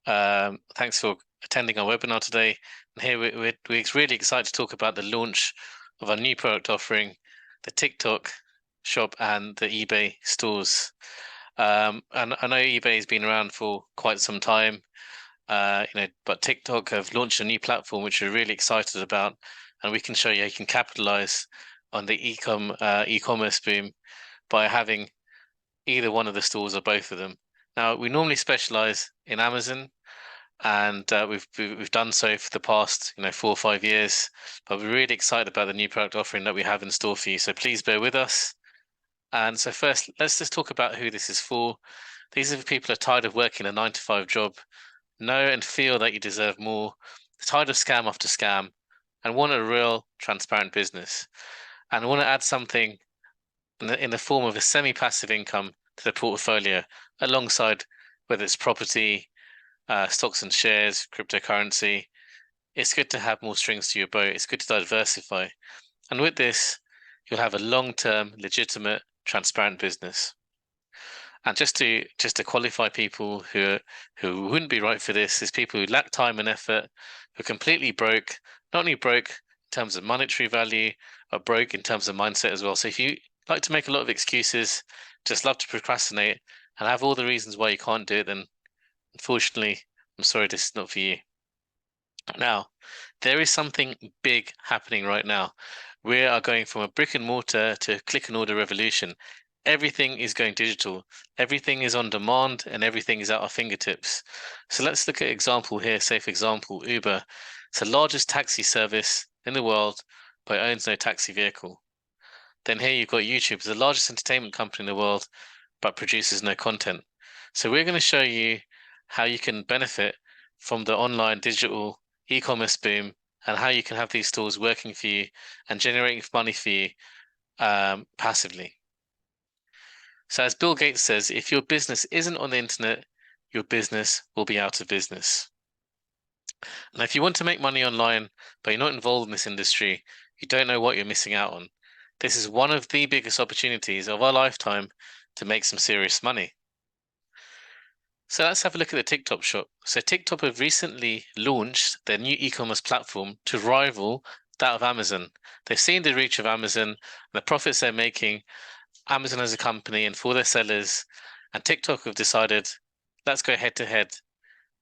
Thanks for attending our webinar today. And here we're really excited to talk about the launch of our new product offering, the TikTok shop and the eBay stores. And I know eBay has been around for quite some time, but TikTok have launched a new platform which we're really excited about, and we can show you how you can capitalize on the e-commerce boom by having either one of the stores or both of them. Now, we normally specialize in Amazon, and we've done so for the past 4 or 5 years. But we're really excited about the new product offering that we have in store for you. So please bear with us. And so first, let's just talk about who this is for. These are the people who are tired of working a 9 to 5 job, know and feel that you deserve more, tired of scam after scam, and want a real transparent business, and want to add something in the form of a semi-passive income to the portfolio, alongside whether it's property, stocks and shares, cryptocurrency. It's good to have more strings to your bow. It's good to diversify. And with this, you'll have a long-term, legitimate, transparent business. And just to qualify people who wouldn't be right for this, is people who lack time and effort, who are completely broke, not only broke in terms of monetary value, but broke in terms of mindset as well. So if you like to make a lot of excuses, just love to procrastinate, and have all the reasons why you can't do it, then unfortunately, I'm sorry, this is not for you. Now, there is something big happening right now. We are going from a brick and mortar to click and order revolution. Everything is going digital. Everything is on demand, and everything is at our fingertips. So let's look at an example here. Say, for example, Uber. It's the largest taxi service in the world, but owns no taxi vehicle. Then here you've got YouTube, it's the largest entertainment company in the world, but produces no content. So we're going to show you how you can benefit from the online digital e-commerce boom, and how you can have these stores working for you and generating money for you passively. So as Bill Gates says, if your business isn't on the internet, your business will be out of business. Now, if you want to make money online, but you're not involved in this industry, you don't know what you're missing out on. This is one of the biggest opportunities of our lifetime to make some serious money. So let's have a look at the TikTok shop. So TikTok have recently launched their new e-commerce platform to rival that of Amazon. They've seen the reach of Amazon, the profits they're making, Amazon as a company and for their sellers, and TikTok have decided, let's go head to head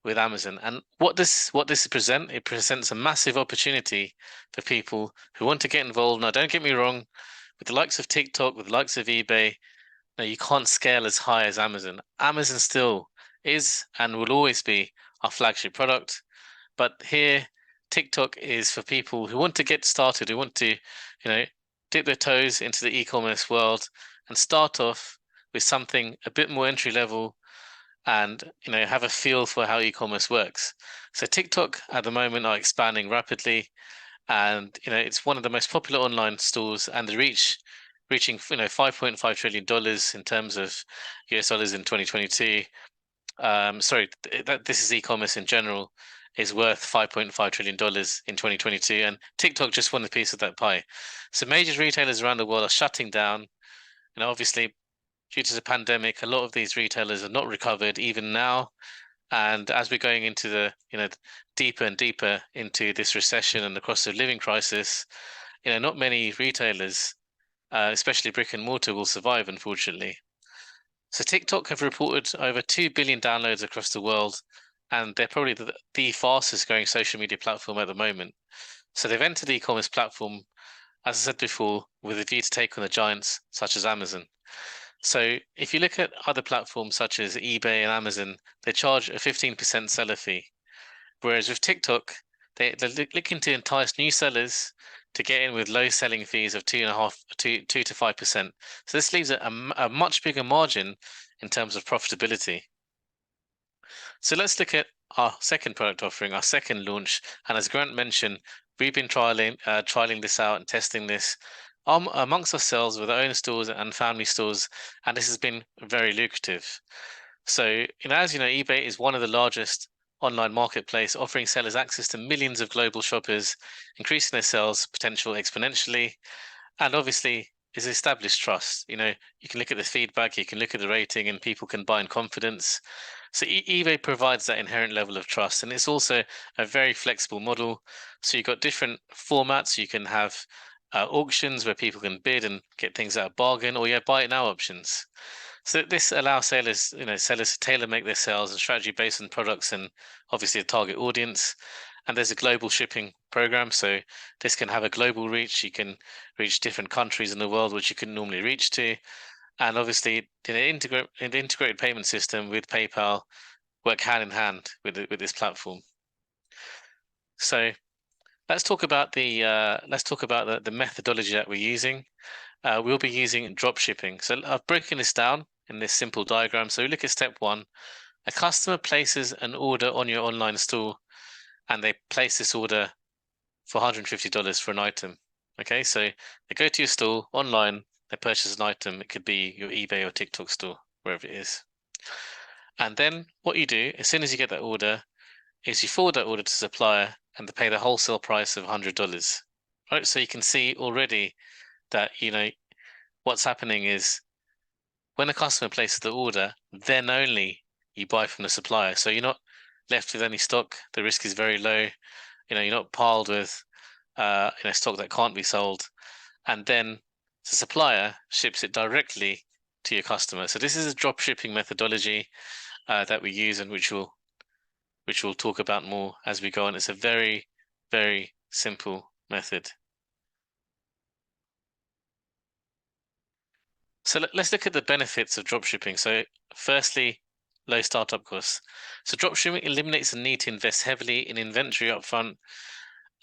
with Amazon. And what this presents, it presents a massive opportunity for people who want to get involved. Now, don't get me wrong, with the likes of TikTok, with the likes of eBay, now you can't scale as high as Amazon. Amazon still is and will always be our flagship product. But here, TikTok is for people who want to get started, who want to, dip their toes into the e-commerce world and start off with something a bit more entry level, and have a feel for how e-commerce works. So TikTok at the moment are expanding rapidly, and it's one of the most popular online stores, and the reaching $5.5 trillion in terms of US dollars in 2022. Sorry, this is e-commerce in general, is worth $5.5 trillion in 2022, and TikTok just won a piece of that pie. So major retailers around the world are shutting down. Obviously, due to the pandemic, a lot of these retailers are not recovered even now. And as we're going into the, deeper and deeper into this recession and the cost of living crisis, not many retailers, especially brick and mortar, will survive, unfortunately. So TikTok have reported over 2 billion downloads across the world, and they're probably the fastest growing social media platform at the moment. So they've entered the e-commerce platform, as I said before, with a view to take on the giants such as Amazon. So if you look at other platforms such as eBay and Amazon, they charge a 15% seller fee. Whereas with TikTok, they're looking to entice new sellers to get in with low selling fees of 2 to 5%. So this leaves a much bigger margin in terms of profitability. So let's look at our second product offering, our second launch. And as Grant mentioned, we've been trialing this out and testing this amongst ourselves with our own stores and family stores, and this has been very lucrative. So, as you know, eBay is one of the largest online marketplace, offering sellers access to millions of global shoppers, increasing their sales potential exponentially, and obviously is established trust. You can look at the feedback, you can look at the rating, and people can buy in confidence. So eBay provides that inherent level of trust, and it's also a very flexible model. So you've got different formats. You can have auctions where people can bid and get things at a bargain, or you have buy it now options. So this allows sellers to tailor make their sales and strategy based on products and obviously the target audience. And there's a global shipping program, so this can have a global reach. You can reach different countries in the world which you couldn't normally reach to. And obviously, the integrated payment system with PayPal work hand in hand with this platform. So let's talk about the methodology that we're using. We'll be using drop shipping. So I've broken this down in this simple diagram. So we look at step one. A customer places an order on your online store, and they place this order for $150 for an item. Okay, so they go to your store online, they purchase an item. It could be your eBay or TikTok store, wherever it is. And then what you do, as soon as you get that order, is you forward that order to supplier and they pay the wholesale price of $100. Right, so you can see already that what's happening is when a customer places the order, then only you buy from the supplier. So you're not left with any stock. The risk is very low. You're not piled with stock that can't be sold, and then the supplier ships it directly to your customer. So this is a drop shipping methodology that we use, and which we'll talk about more as we go on. It's a very, very simple method. So let's look at the benefits of dropshipping. So firstly, low startup costs. So dropshipping eliminates the need to invest heavily in inventory upfront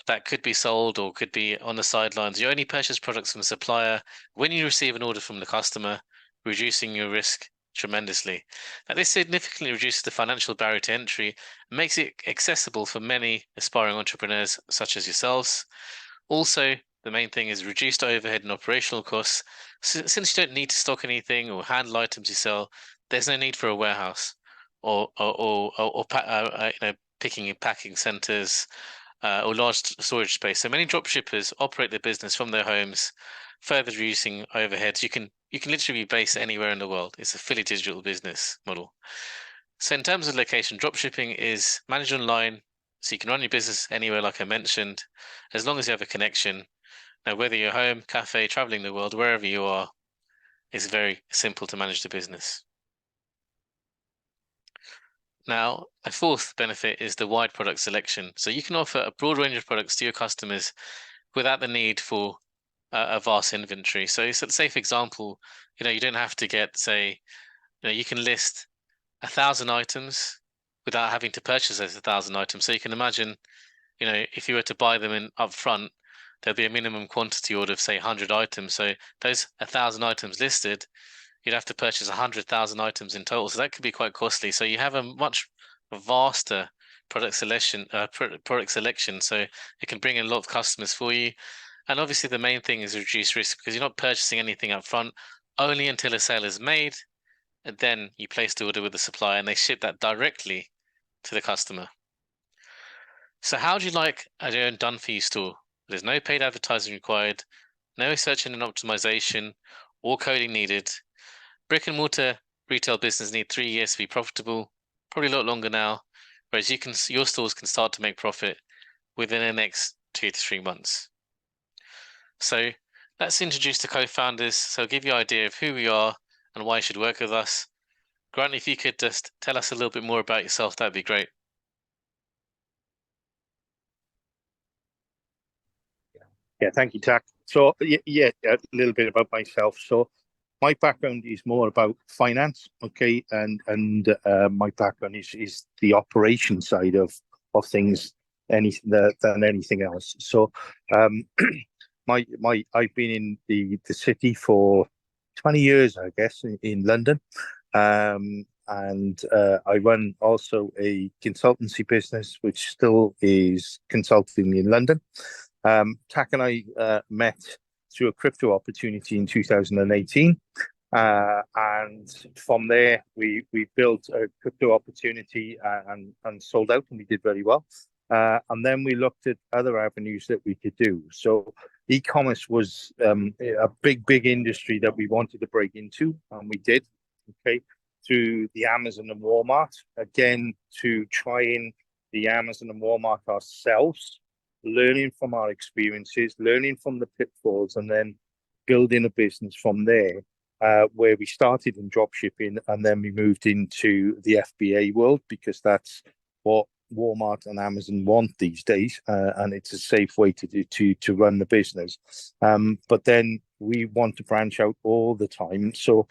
that could be sold or could be on the sidelines. You only purchase products from the supplier when you receive an order from the customer, reducing your risk tremendously. Now, this significantly reduces the financial barrier to entry and makes it accessible for many aspiring entrepreneurs such as yourselves. Also, the main thing is reduced overhead and operational costs. Since you don't need to stock anything or handle items you sell, there's no need for a warehouse or picking and packing centers or large storage space. So many drop shippers operate their business from their homes, further reducing overheads. You can literally be based anywhere in the world. It's a fully digital business model. So in terms of location, drop shipping is managed online, so you can run your business anywhere, like I mentioned, as long as you have a connection. Now, whether you're home, cafe, traveling the world, wherever you are, it's very simple to manage the business. Now, a fourth benefit is the wide product selection. So you can offer a broad range of products to your customers without the need for a vast inventory. So say, for example, you don't have to get, say, you can list 1,000 items without having to purchase those 1,000 items. So you can imagine, if you were to buy them in upfront, there'll be a minimum quantity order of, say, 100 items. So those 1,000 items listed, you'd have to purchase 100,000 items in total. So that could be quite costly. So you have a much vaster product selection. So it can bring in a lot of customers for you. And obviously the main thing is reduce risk, because you're not purchasing anything up front only until a sale is made. And then you place the order with the supplier and they ship that directly to the customer. So how do you like a own done for you store? There's no paid advertising required, no search engine optimization or coding needed. Brick and mortar retail business need 3 years to be profitable, probably a lot longer now, whereas your stores can start to make profit within the next 2 to 3 months. So let's introduce the co-founders. So I'll give you an idea of who we are and why you should work with us. Grant, if you could just tell us a little bit more about yourself, that'd be great. Yeah, thank you, Tak. So, yeah, a little bit about myself. So, my background is more about finance, okay, and my background is the operation side of things, than anything else. So, I've been in the city for 20 years, I guess, in London, and I run also a consultancy business, which still is consulting in London. Tak and I met through a crypto opportunity in 2018. And from there, we built a crypto opportunity and sold out, and we did very well. And then we looked at other avenues that we could do. So e-commerce was a big industry that we wanted to break into, and we did. Okay. through the Amazon and Walmart, again, to trying the Amazon and Walmart ourselves, learning from our experiences, learning from the pitfalls, and then building a business from there, where we started in drop shipping and then we moved into the FBA world because that's what Walmart and Amazon want these days, and it's a safe way to run the business. But then we want to branch out all the time. So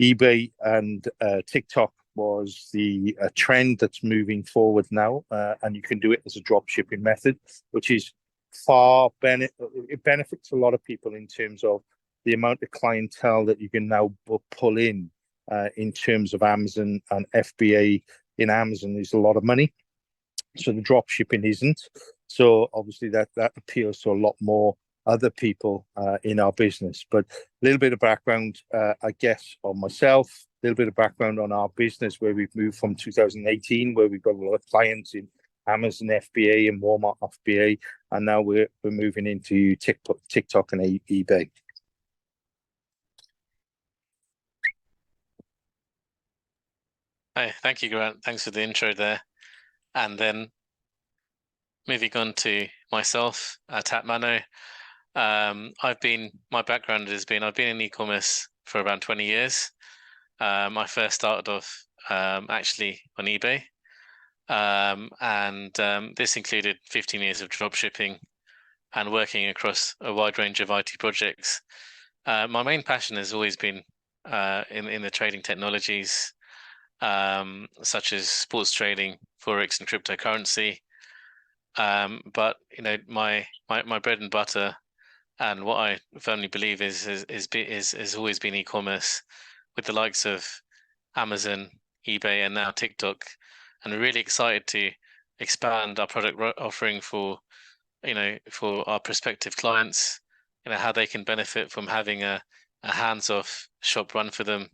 eBay and TikTok was the trend that's moving forward now, and you can do it as a drop shipping method, which is it benefits a lot of people in terms of the amount of clientele that you can now pull in terms of Amazon and FBA. In Amazon is a lot of money, so the drop shipping isn't. So obviously that appeals to a lot more other people in our business. But a little bit of background, I guess, on myself, a little bit of background on our business, where we've moved from 2018, where we've got a lot of clients in Amazon FBA and Walmart FBA, and now we're moving into TikTok and eBay. Hey, thank you, Grant. Thanks for the intro there. And then moving on to myself, Tapmano. My background has been, I've been in e-commerce for around 20 years. I first started off actually on eBay. This included 15 years of drop shipping and working across a wide range of IT projects. My main passion has always been in the trading technologies, such as sports trading, forex, and cryptocurrency. But you know, my bread and butter, and what I firmly believe is always been e-commerce, with the likes of Amazon, eBay, and now TikTok. And we're really excited to expand our product offering for our prospective clients. You know, how they can benefit from having a hands-off shop run for them,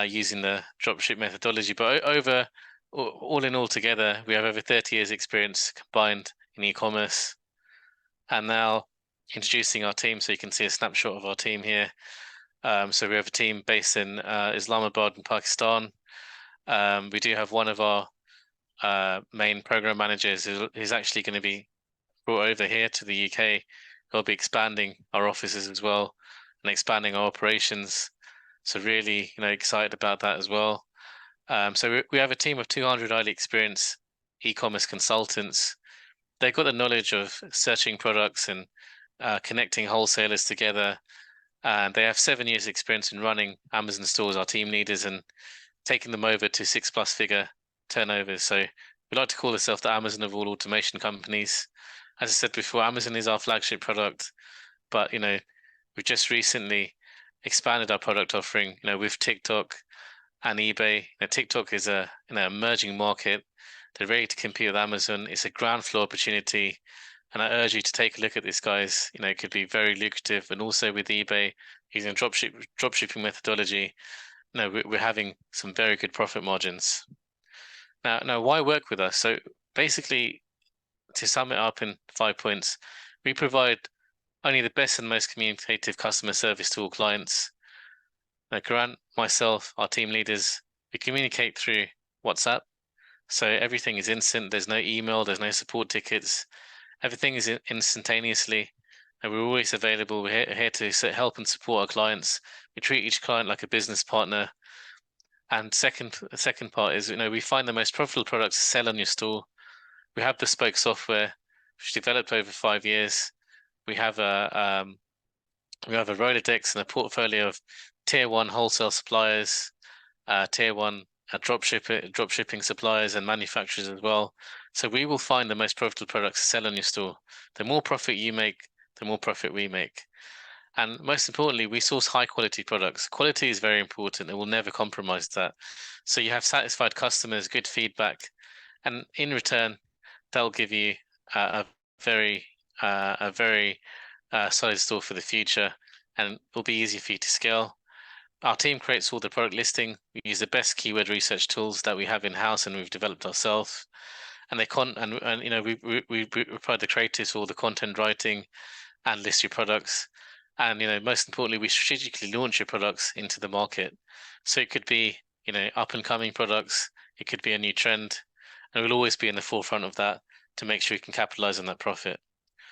using the dropship methodology. But all in all together, we have over 30 years experience combined in e-commerce. And now introducing our team, so you can see a snapshot of our team here. So we have a team based in Islamabad in Pakistan. We do have one of our main program managers who's actually going to be brought over here to the UK. We'll be expanding our offices as well and expanding our operations. So really, excited about that as well. So we have a team of 200 highly experienced e-commerce consultants. They've got the knowledge of searching products and connecting wholesalers together. And they have 7 years experience in running Amazon stores, our team leaders, and taking them over to 6+ figure turnovers. So we like to call ourselves the Amazon of all automation companies. As I said before, Amazon is our flagship product, but we've just recently expanded our product offering, with TikTok and eBay. TikTok is an emerging market. They're ready to compete with Amazon. It's a ground floor opportunity, and I urge you to take a look at this, guys. It could be very lucrative, and also with eBay using dropshipping methodology, we're having some very good profit margins. Now, why work with us? So basically, to sum it up in 5 points, we provide only the best and most communicative customer service to all clients. Now, Grant, myself, our team leaders, we communicate through WhatsApp. So everything is instant. There's no email, there's no support tickets. Everything is instantaneously, and we're always available. We're here to help and support our clients. We treat each client like a business partner. And the second part is, we find the most profitable products to sell on your store. We have bespoke software, which developed over 5 years. We have a Rolodex and a portfolio of tier 1 wholesale suppliers, tier 1 dropshipping suppliers and manufacturers as well. So we will find the most profitable products to sell on your store. The more profit you make, the more profit we make. And most importantly, we source high quality products. Quality is very important, and we'll never compromise that. So you have satisfied customers, good feedback, and in return, they'll give you a very solid store for the future, and it'll be easy for you to scale. Our team creates all the product listing. We use the best keyword research tools that we have in house and we've developed ourselves. And we provide the creatives for all the content writing and list your products. And most importantly, we strategically launch your products into the market. So it could be up and coming products. It could be a new trend, and we'll always be in the forefront of that to make sure we can capitalize on that profit.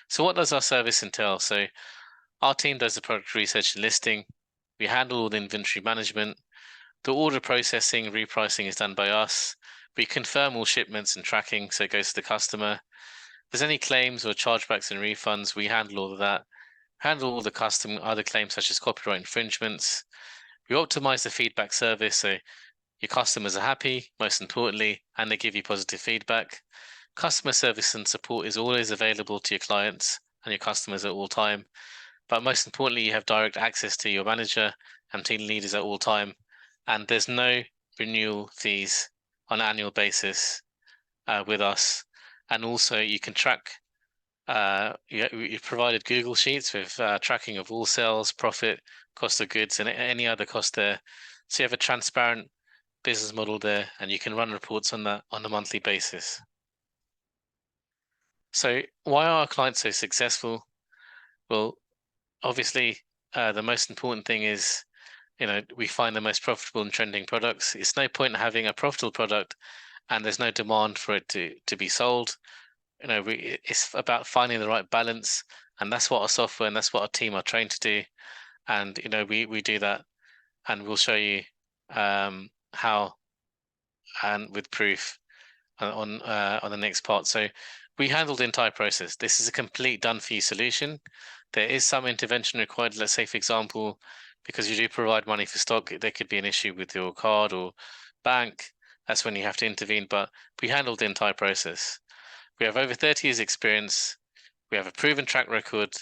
So what does our service entail? So our team does the product research and listing. We handle all the inventory management. The order processing, repricing is done by us. We confirm all shipments and tracking, so it goes to the customer. If there's any claims or chargebacks and refunds, we handle all of that. Handle all the other claims such as copyright infringements. We optimize the feedback service, so your customers are happy, most importantly, and they give you positive feedback. Customer service and support is always available to your clients and your customers at all time. But most importantly, you have direct access to your manager and team leaders at all time. And there's no renewal fees on an annual basis with us. And also you can track, you've provided Google Sheets with tracking of all sales, profit, cost of goods, and any other cost there. So you have a transparent business model there, and you can run reports on that on a monthly basis. So why are our clients so successful? Well, obviously, the most important thing is, we find the most profitable and trending products. It's no point in having a profitable product and there's no demand for it to be sold. It's about finding the right balance, and that's what our software and that's what our team are trained to do. And we do that, and we'll show you how and with proof on the next part. So we handled the entire process. This is a complete done for you solution. There is some intervention required. Let's say, for example, because you do provide money for stock, there could be an issue with your card or bank. That's when you have to intervene. But we handled the entire process. We have over 30 years experience. We have a proven track record.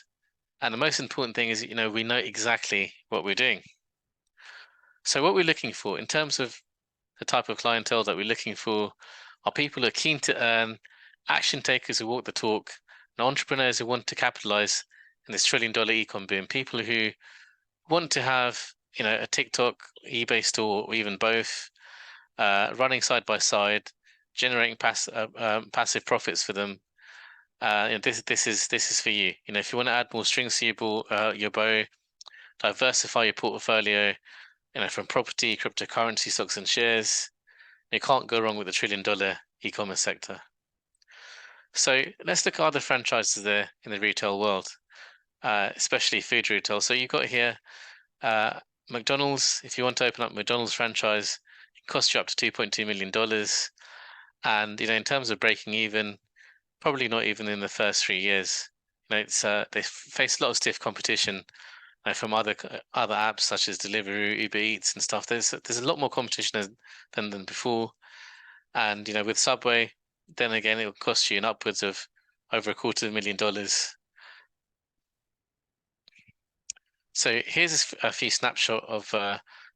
And the most important thing is, we know exactly what we're doing. So what we're looking for in terms of the type of clientele that we're looking for are people who are keen to earn, action takers who walk the talk, and entrepreneurs who want to capitalize in this $1 trillion e-com boom. People who want to have, a TikTok, eBay store, or even both, running side by side, generating passive profits for them. This is for you. If you want to add more strings to your bow, diversify your portfolio, from property, cryptocurrency, stocks and shares, you can't go wrong with the $1 trillion e-commerce sector. So let's look at other franchises there in the retail world, especially food retail. So you've got here McDonald's. If you want to open up McDonald's franchise, it costs you up to $2.2 million. And in terms of breaking even, probably not even in the first 3 years. It's they face a lot of stiff competition from other apps such as Deliveroo, Uber Eats, and stuff. There's a lot more competition than before. And with Subway, then again, it will cost you an upwards of over $250,000. So here's a few snapshot of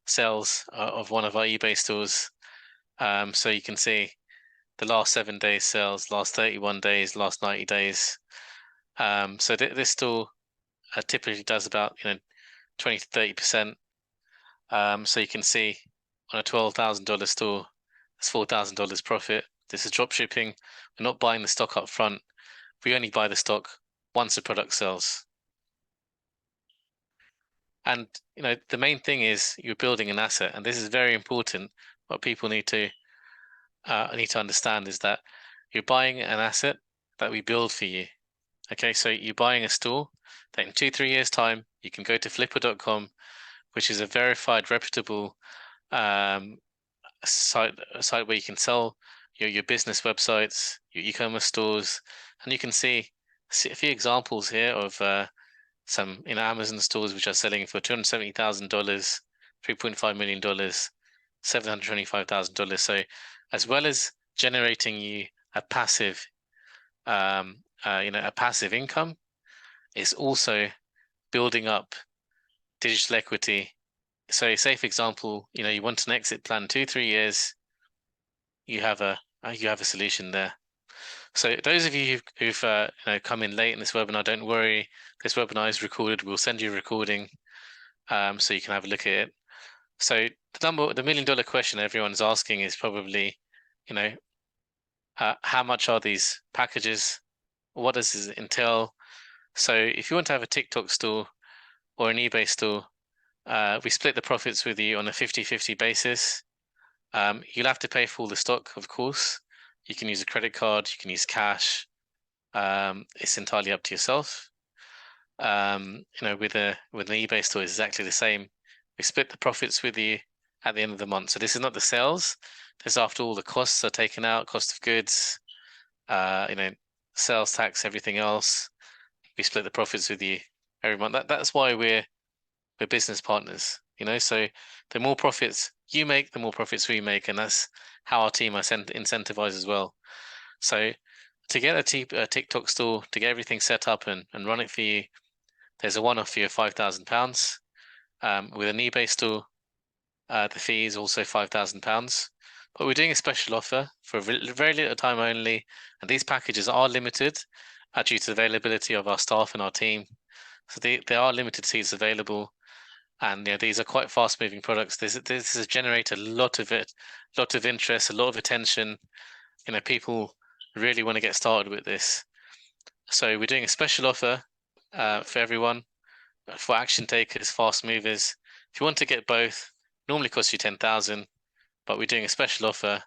sales of one of our eBay stores. So you can see the last 7 days sales, last 31 days, last 90 days. So this store typically does about 20 to 30%. So you can see on a $12,000 store, it's $4,000 profit. This is drop shipping. We're not buying the stock up front. We only buy the stock once the product sells. And the main thing is you're building an asset, and this is very important. What people need to understand is that you're buying an asset that we build for you. Okay, so you're buying a store that in 2-3 years' time you can go to flipper.com, which is a verified, reputable site where you can sell your business websites, your e-commerce stores, and you can see a few examples here of some Amazon stores which are selling for $270,000, $3.5 million, $725,000. So as well as generating you a passive a passive income, it's also building up digital equity. So say for example, you want an exit plan 2-3 years, you have a solution there. So those of you who've come in late in this webinar, don't worry. This webinar is recorded. We'll send you a recording so you can have a look at it. So the $1 million question everyone's asking is probably, how much are these packages? What does this entail? So if you want to have a TikTok store or an eBay store, we split the profits with you on a 50-50 basis. You'll have to pay for all the stock, of course. You can use a credit card, you can use cash. It's entirely up to yourself. With an eBay store, it's exactly the same. We split the profits with you at the end of the month. So this is not the sales. This is after all the costs are taken out, cost of goods, sales tax, everything else. We split the profits with you every month. That's why we're business partners. So the more profits you make, the more profits we make, and that's how our team are incentivized as well. So to get a TikTok store, to get everything set up and run it for you, there's a one-off fee of £5,000. With an eBay store, the fee is also £5,000. But we're doing a special offer for a very little time only, and these packages are limited due to the availability of our staff and our team. So there are limited seats available, and these are quite fast-moving products. This has generated a lot of interest, a lot of attention. People really want to get started with this. So we're doing a special offer for everyone, for action takers, fast movers. If you want to get both, normally costs you 10,000, but we're doing a special offer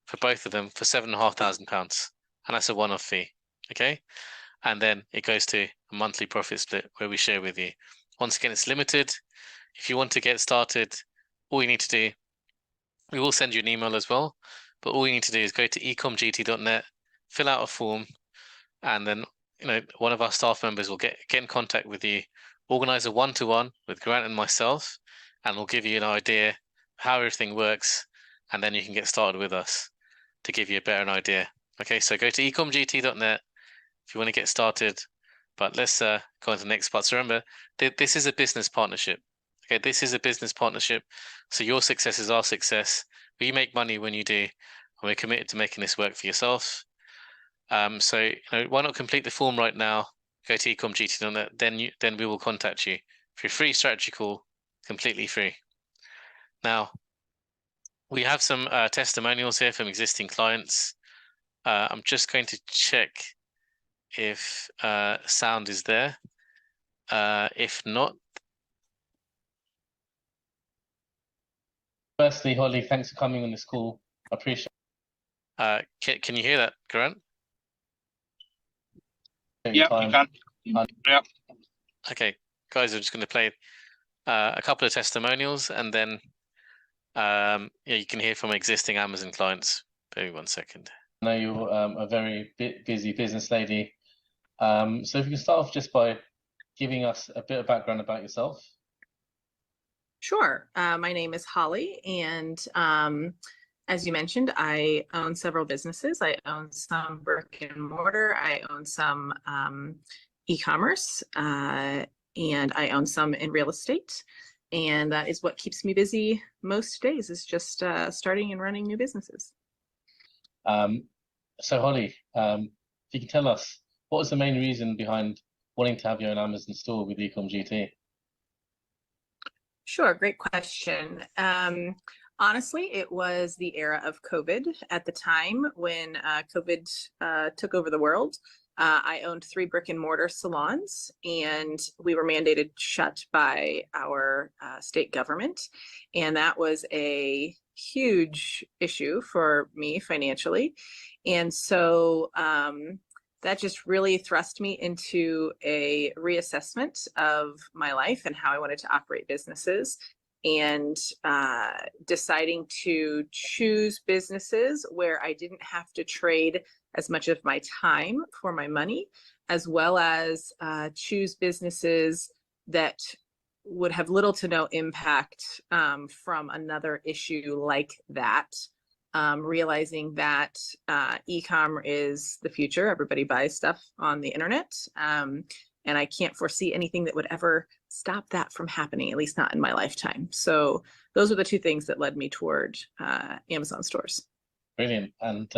for both of them for £7,500, and that's a one-off fee. Okay, and then it goes to a monthly profit split where we share with you. Once again, it's limited. If you want to get started, all you need to do, we will send you an email as well, but all you need to do is go to ecomgt.net, fill out a form, and then one of our staff members will get in contact with you, organize a one-to-one with Grant and myself, and we'll give you an idea how everything works, and then you can get started with us to give you a better idea. Okay, so go to ecomgt.net if you want to get started. But let's go on to the next part. So remember, this is a business partnership. Okay, this is a business partnership. So your success is our success. We make money when you do, and we're committed to making this work for yourself. So why not complete the form right now? Go to ecomgt.net, then we will contact you for a free strategy call, completely free. Now, we have some testimonials here from existing clients. I'm just going to check if sound is there. If not. Firstly, Holly, thanks for coming on this call. I appreciate it. Can you hear that, Grant? Yeah, you can. Yeah. Okay, guys, I'm just going to play a couple of testimonials, and then you can hear from existing Amazon clients. Maybe 1 second. I know you're a very busy business lady. So if you can start off just by giving us a bit of background about yourself. Sure. My name is Holly, and as you mentioned, I own several businesses. I own some brick and mortar. I own some e-commerce, and I own some in real estate. And that is what keeps me busy most days, is just starting and running new businesses. So Holly, if you can tell us, what was the main reason behind wanting to have your own Amazon store with EcomGT? Sure, great question. Honestly, it was the era of COVID. At the time when COVID took over the world, I owned 3 brick and mortar salons, and we were mandated shut by our state government. And that was a huge issue for me financially. And so that just really thrust me into a reassessment of my life and how I wanted to operate businesses, and deciding to choose businesses where I didn't have to trade as much of my time for my money, as well as choose businesses that would have little to no impact from another issue like that. Realizing that e-com is the future. Everybody buys stuff on the internet. And I can't foresee anything that would ever stop that from happening, at least not in my lifetime. So those are the 2 things that led me toward Amazon stores. Brilliant. And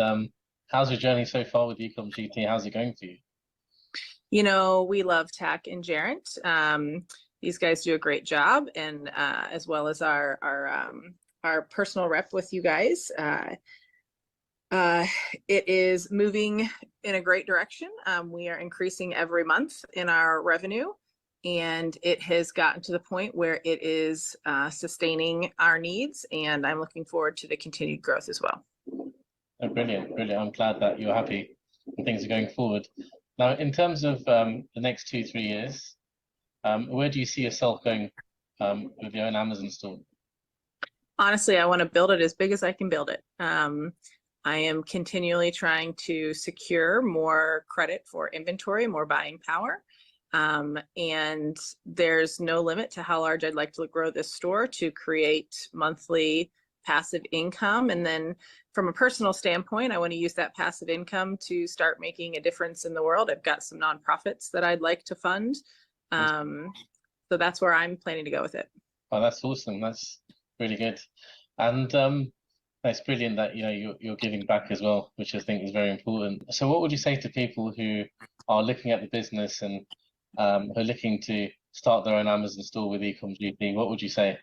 how's your journey so far with EcomGT? How's it going for you? We love TAC and Jarrett. These guys do a great job, and as well as our personal rep with you guys. It is moving in a great direction. We are increasing every month in our revenue, and it has gotten to the point where it is sustaining our needs, and I'm looking forward to the continued growth as well. Oh, brilliant, brilliant. I'm glad that you're happy and things are going forward. Now, in terms of the next 2-3 years, where do you see yourself going with your own Amazon store? Honestly, I want to build it as big as I can build it. I am continually trying to secure more credit for inventory, more buying power. And there's no limit to how large I'd like to grow this store to create monthly passive income. And then from a personal standpoint, I want to use that passive income to start making a difference in the world. I've got some nonprofits that I'd like to fund. So that's where I'm planning to go with it. Oh, that's awesome. That's really good. And it's brilliant that you're giving back as well, which I think is very important. So what would you say to people who are looking at the business and who are looking to start their own Amazon store with Ecom GT? What would you say?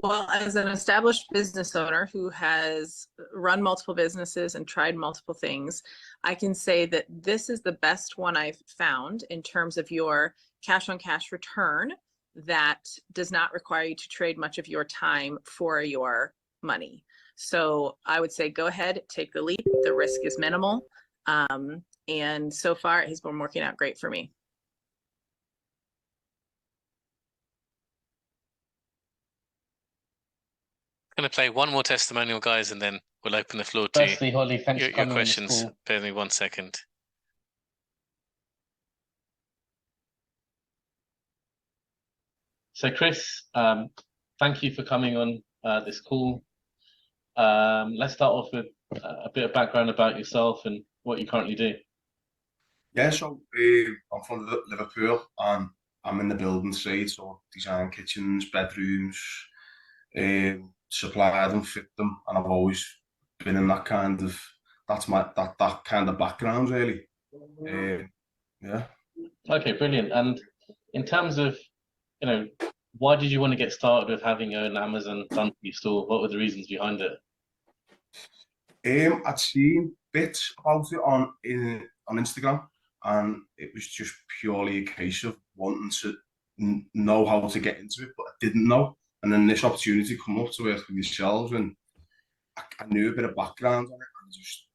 Well, as an established business owner who has run multiple businesses and tried multiple things, I can say that this is the best one I've found in terms of your cash-on-cash return that does not require you to trade much of your time for your money. So I would say go ahead, take the leap. The risk is minimal. And so far, it has been working out great for me. I'm going to play one more testimonial, guys, and then we'll open the floor to Firstly, Holly, thanks for your coming on this questions. call. Bear with me 1 second. So Chris, thank you for coming on this call. Let's start off with a bit of background about yourself and what you currently do. Yeah, so I'm from Liverpool and I'm in the building trade, so design kitchens, bedrooms, supply them, fit them, and I've always been in that kind of that kind of background really. Yeah. Okay, brilliant. And in terms of, why did you want to get started with having your own Amazon done for your store? What were the reasons behind it? I'd seen bits about it on Instagram, and it was just purely a case of wanting to know how to get into it, but I didn't know. And then this opportunity come up to work with yourselves, and I knew a bit of background on it, and just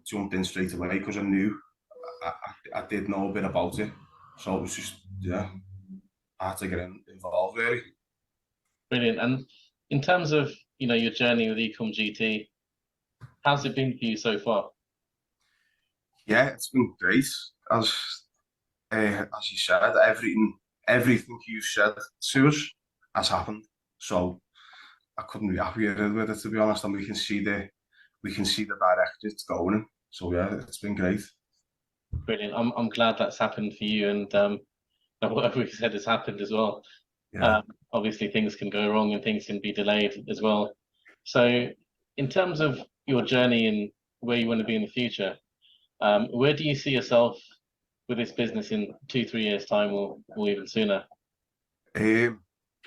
jumped in straight away because I knew I did know a bit about it. So it was just I had to get involved really. Brilliant. And in terms of your journey with Ecom GT, how's it been for you so far? Yeah, it's been great. As you said, everything you said to us has happened. So I couldn't be happier with it, to be honest. And we can see the direction it's going in. So yeah, it's been great. Brilliant. I'm glad that's happened for you, and whatever we said has happened as well. Yeah. Obviously, things can go wrong and things can be delayed as well. So, in terms of your journey and where you want to be in the future, where do you see yourself with this business in 2-3 years' time, or even sooner?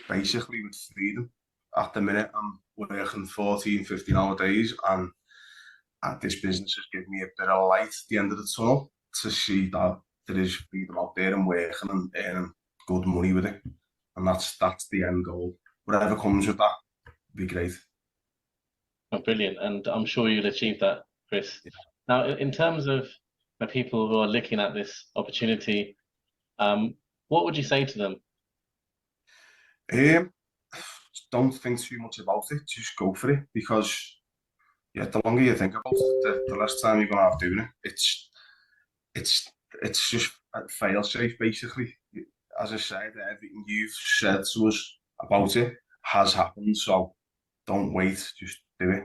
Basically, with freedom. At the minute, I'm working 14-15-hour days, and this business has given me a bit of light at the end of the tunnel to see that there is freedom out there and working and earning good money with it. And that's the end goal. Whatever comes with that will be great. Oh, brilliant. And I'm sure you'll achieve that, Chris. Yeah. Now, in terms of the people who are looking at this opportunity, what would you say to them? Don't think too much about it. Just go for it, because the longer you think about it, the less time you're gonna have doing it. It's just fail safe, basically. As I said, everything you've said to us about it has happened. So don't wait, just do it.